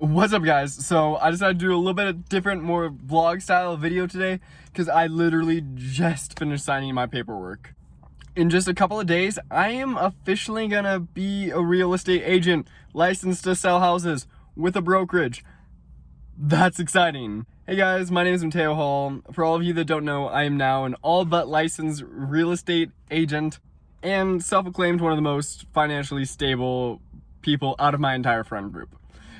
What's up, guys? So I decided to do a little bit of different, more vlog style video today because I literally just finished signing my paperwork. In just a couple of days, I am officially gonna be a real estate agent licensed to sell houses with a brokerage. That's exciting. Hey guys, my name is Mateo Hall. For all of you that don't know, I am now an all but licensed real estate agent and self-acclaimed one of the most financially stable people out of my entire friend group.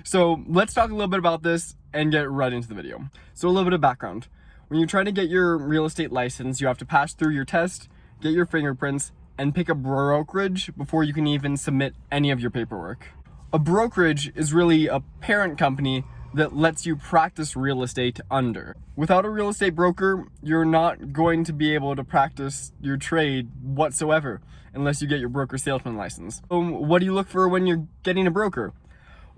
So let's talk a little bit about this and get right into the video. So a little bit of background. When you're trying to get your real estate license, you have to pass through your test, get your fingerprints, and pick a brokerage before you can even submit any of your paperwork. A brokerage is really a parent company that lets you practice real estate under. Without a real estate broker, you're not going to be able to practice your trade whatsoever unless you get your broker salesman license. So what do you look for when you're getting a broker?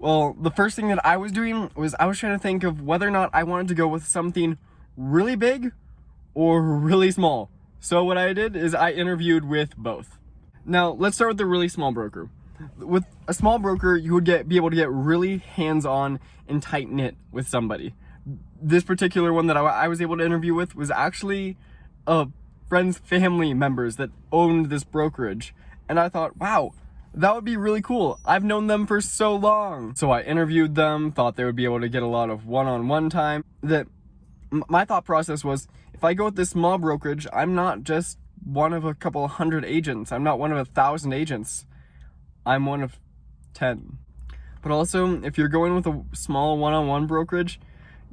Well, the first thing that I was doing was I was trying to think of whether or not I wanted to go with something really big or really small. So what I did is I interviewed with both. Now, let's start with the really small broker. With a small broker, you would be able to get really hands-on and tight-knit with somebody. This particular one that I was able to interview with was actually a friend's family members that owned this brokerage. And I thought, wow, that would be really cool. I've known them for so long. So I interviewed them, thought they would be able to get a lot of one-on-one time. My thought process was, if I go with this small brokerage, I'm not just one of a couple hundred agents. I'm not one of 1,000 agents. I'm one of 10. But also, if you're going with a small one-on-one brokerage,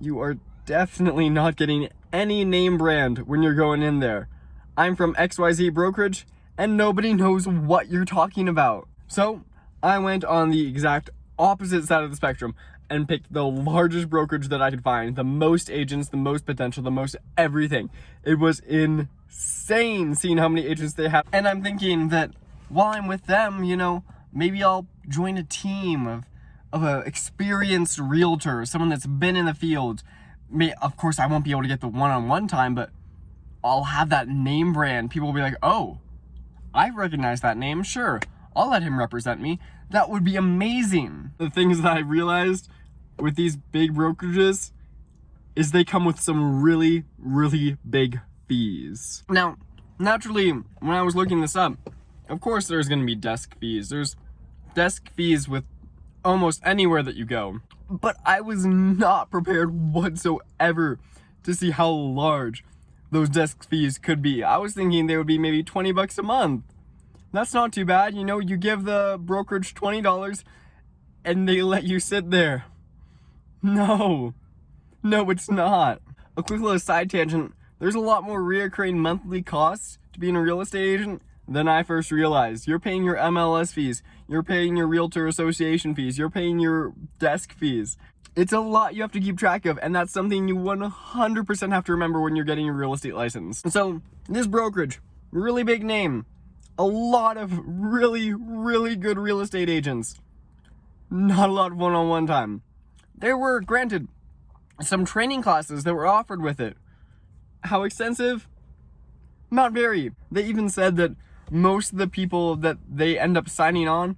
you are definitely not getting any name brand when you're going in there. I'm from XYZ Brokerage, and nobody knows what you're talking about. So I went on the exact opposite side of the spectrum and picked the largest brokerage that I could find, the most agents, the most potential, the most everything. It was insane seeing how many agents they have. And I'm thinking that while I'm with them, maybe I'll join a team of an experienced realtor, someone that's been in the field. Of course, I won't be able to get the one-on-one time, but I'll have that name brand. People will be like, oh, I recognize that name, sure, I'll let him represent me. That would be amazing. The things that I realized with these big brokerages is they come with some really, really big fees. Now, naturally, when I was looking this up, of course there's gonna be desk fees. There's desk fees with almost anywhere that you go. But I was not prepared whatsoever to see how large those desk fees could be. I was thinking they would be maybe 20 bucks a month. That's not too bad. You give the brokerage $20 and they let you sit there. No, it's not. A quick little side tangent. There's a lot more reoccurring monthly costs to being a real estate agent than I first realized. You're paying your MLS fees. You're paying your realtor association fees. You're paying your desk fees. It's a lot you have to keep track of, and that's something you 100% have to remember when you're getting your real estate license. So this brokerage, really big name, a lot of really, really good real estate agents, not a lot of one-on-one time. There were, granted, some training classes that were offered with it. How extensive? Not very. They even said that most of the people that they end up signing on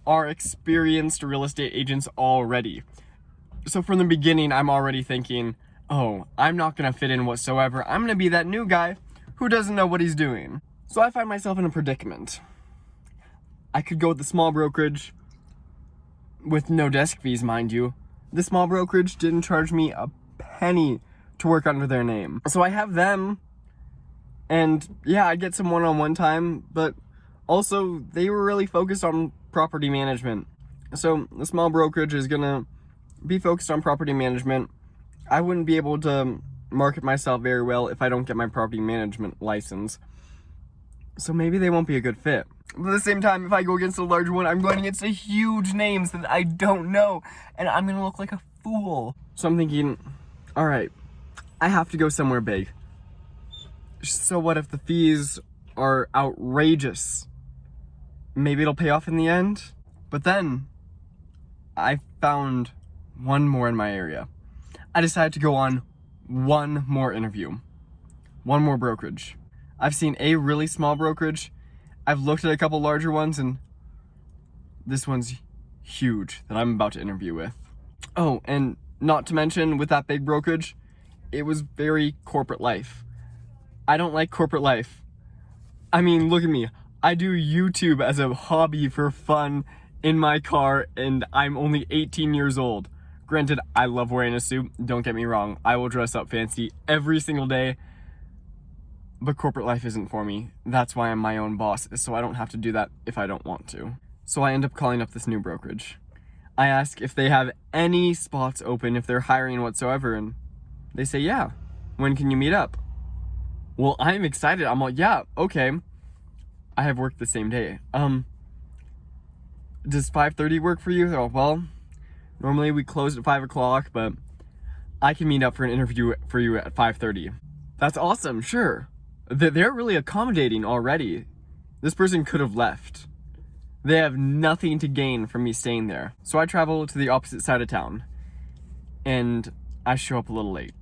are experienced real estate agents already. So from the beginning, I'm already thinking, oh, I'm not gonna fit in whatsoever. I'm gonna be that new guy who doesn't know what he's doing. So I find myself in a predicament. I could go with the small brokerage with no desk fees, mind you. The small brokerage didn't charge me a penny to work under their name. So I have them, and yeah, I get some one-on-one time, but also they were really focused on property management. So the small brokerage is gonna be focused on property management. I wouldn't be able to market myself very well if I don't get my property management license. So maybe they won't be a good fit. But at the same time, if I go against a larger one, I'm going against a huge names that I don't know, and I'm gonna look like a fool. So I'm thinking, all right, I have to go somewhere big. So what if the fees are outrageous? Maybe it'll pay off in the end. But then I found one more in my area. I decided to go on one more interview, one more brokerage. I've seen a really small brokerage. I've looked at a couple larger ones, and this one's huge that I'm about to interview with. Oh, and not to mention with that big brokerage, it was very corporate life. I don't like corporate life. I mean, look at me. I do YouTube as a hobby for fun in my car, and I'm only 18 years old. Granted, I love wearing a suit, don't get me wrong. I will dress up fancy every single day, but corporate life isn't for me. That's why I'm my own boss, so I don't have to do that if I don't want to. So I end up calling up this new brokerage. I ask if they have any spots open, if they're hiring whatsoever, and they say, yeah. When can you meet up? Well, I'm excited. I'm like, yeah, okay. I have work the same day. Does 5:30 work for you? Oh, well, normally we close at 5 o'clock, but I can meet up for an interview for you at 5:30. That's awesome, sure. They're really accommodating already. This person could have left. They have nothing to gain from me staying there. So I travel to the opposite side of town, and I show up a little late.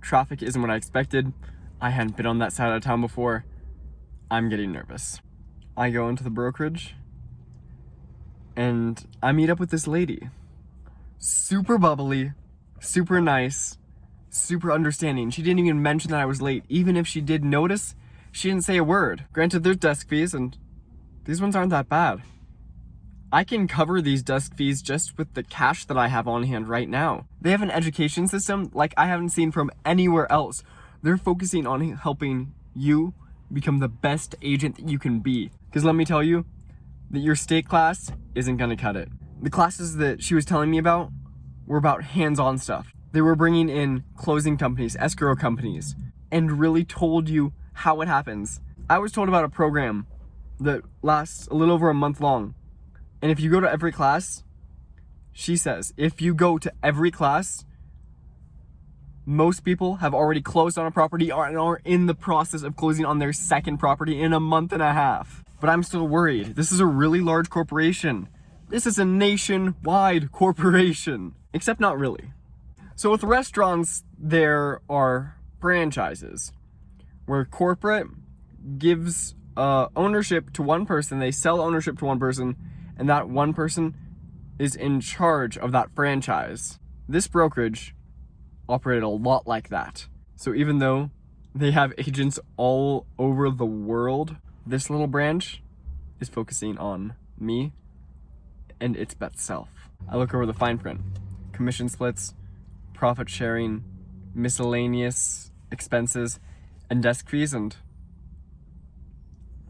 Traffic isn't what I expected. I hadn't been on that side of town before. I'm getting nervous. I go into the brokerage, and I meet up with this lady. Super bubbly, super nice, super understanding. She didn't even mention that I was late. Even if she did notice, she didn't say a word. Granted, there's desk fees, and these ones aren't that bad. I can cover these desk fees just with the cash that I have on hand right now. They have an education system like I haven't seen from anywhere else. They're focusing on helping you become the best agent that you can be. Because let me tell you, that your state class isn't gonna cut it. The classes that she was telling me about were about hands-on stuff. They were bringing in closing companies, escrow companies, and really told you how it happens. I was told about a program that lasts a little over a month long. And if you go to every class, she says, if you go to every class, most people have already closed on a property and are in the process of closing on their second property in a month and a half. But I'm still worried. This is a really large corporation. This is a nationwide corporation. Except not really. So with restaurants, there are franchises where corporate gives ownership to one person. They sell ownership to one person, and that one person is in charge of that franchise. This brokerage operated a lot like that. So even though they have agents all over the world, this little branch is focusing on me and its best self. I look over the fine print. Commission splits, profit sharing, miscellaneous expenses, and desk fees, and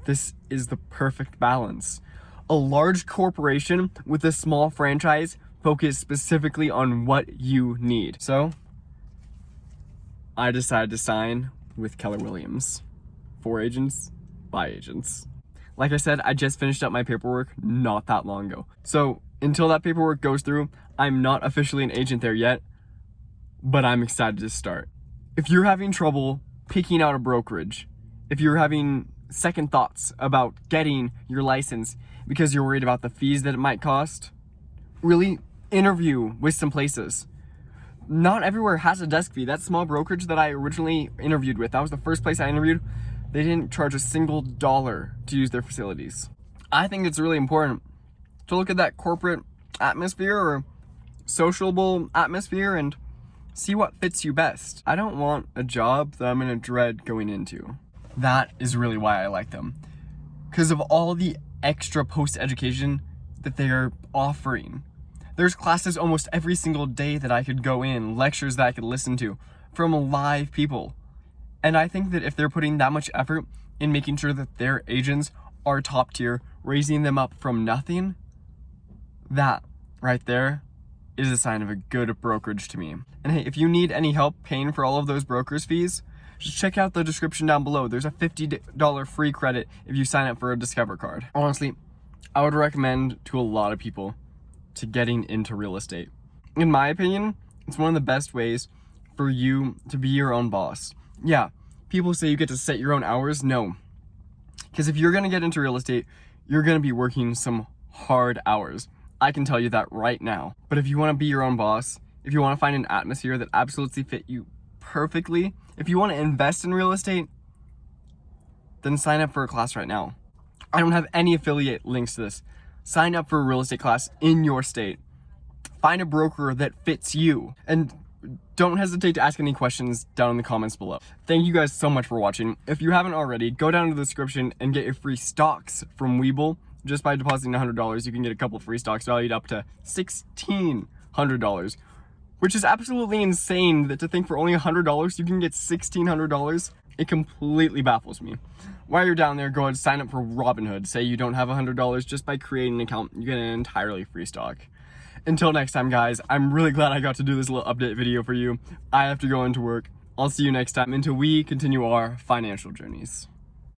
this is the perfect balance. A large corporation with a small franchise focused specifically on what you need. So I decided to sign with Keller Williams. 4 agents, by agents. Like I said, I just finished up my paperwork not that long ago. So until that paperwork goes through, I'm not officially an agent there yet, but I'm excited to start. If you're having trouble picking out a brokerage, if you're having second thoughts about getting your license because you're worried about the fees that it might cost, really interview with some places. Not everywhere has a desk fee. That small brokerage that I originally interviewed with, that was the first place I interviewed, they didn't charge a single dollar to use their facilities. I think it's really important to look at that corporate atmosphere or sociable atmosphere and see what fits you best. I don't want a job that I'm gonna dread going into. That is really why I like them. Because of all the extra post-education that they are offering. There's classes almost every single day that I could go in, lectures that I could listen to from live people. And I think that if they're putting that much effort in making sure that their agents are top tier, raising them up from nothing, that right there is a sign of a good brokerage to me. And hey, if you need any help paying for all of those broker's fees, just check out the description down below. There's a $50 free credit if you sign up for a Discover card. Honestly, I would recommend to a lot of people to getting into real estate. In my opinion, it's one of the best ways for you to be your own boss. Yeah, people say you get to set your own hours. No, because if you're gonna get into real estate, you're gonna be working some hard hours. I can tell you that right now. But if you wanna be your own boss, if you wanna find an atmosphere that absolutely fit you perfectly, if you wanna invest in real estate, then sign up for a class right now. I don't have any affiliate links to this. Sign up for a real estate class in your state. Find a broker that fits you. And don't hesitate to ask any questions down in the comments below. Thank you guys so much for watching. If you haven't already, go down to the description and get your free stocks from Webull. Just by depositing $100, you can get a couple free stocks valued up to $1,600, which is absolutely insane that to think for only $100 you can get $1,600. It completely baffles me. While you're down there, go ahead and sign up for Robinhood. Say you don't have $100, just by creating an account, you get an entirely free stock. Until next time, guys, I'm really glad I got to do this little update video for you. I have to go into work. I'll see you next time until we continue our financial journeys.